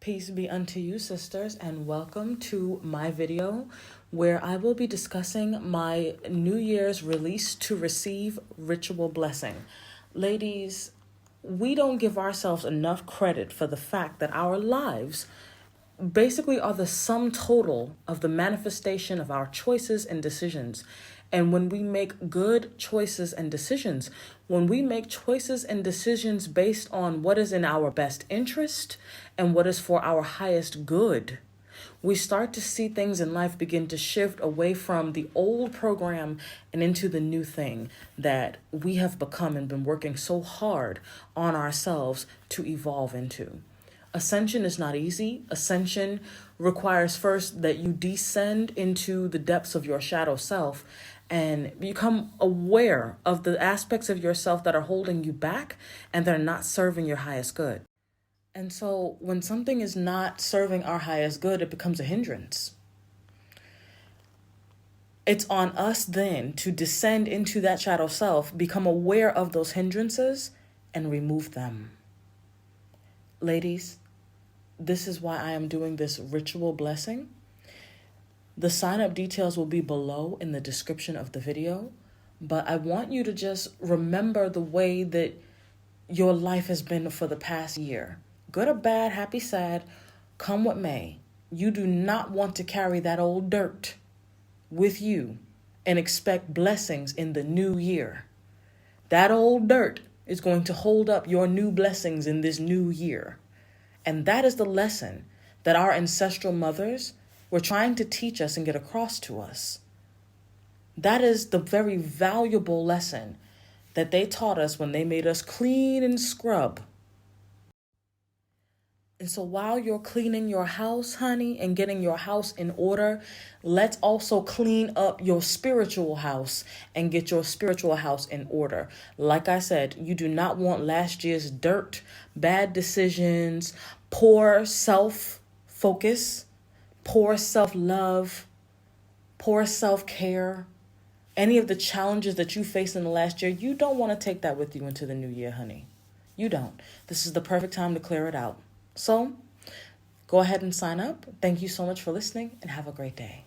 Peace be unto you, sisters, and welcome to my video where I will be discussing my New Year's release to receive ritual blessing. Ladies, we don't give ourselves enough credit for the fact that our lives basically are the sum total of the manifestation of our choices and decisions. And when we make good choices and decisions, when we make choices and decisions based on what is in our best interest and what is for our highest good, we start to see things in life begin to shift away from the old program and into the new thing that we have become and been working so hard on ourselves to evolve into. Ascension is not easy. Ascension requires first that you descend into the depths of your shadow self and become aware of the aspects of yourself that are holding you back and that are not serving your highest good. And so when something is not serving our highest good, it becomes a hindrance. It's on us then to descend into that shadow self, become aware of those hindrances, and remove them. Ladies, this is why I am doing this ritual blessing. The sign-up details will be below in the description of the video, but I want you to just remember the way that your life has been for the past year. Good or bad, happy, sad, come what may. You do not want to carry that old dirt with you and expect blessings in the new year. That old dirt is going to hold up your new blessings in this new year. And that is the lesson that our ancestral mothers were trying to teach us and get across to us. That is the very valuable lesson that they taught us when they made us clean and scrub. And so while you're cleaning your house, honey, and getting your house in order, let's also clean up your spiritual house and get your spiritual house in order. Like I said, you do not want last year's dirt, bad decisions, poor self-focus, poor self-love, poor self-care, any of the challenges that you faced in the last year. You don't want to take that with you into the new year, honey. You don't. This is the perfect time to clear it out. So go ahead and sign up. Thank you so much for listening and have a great day.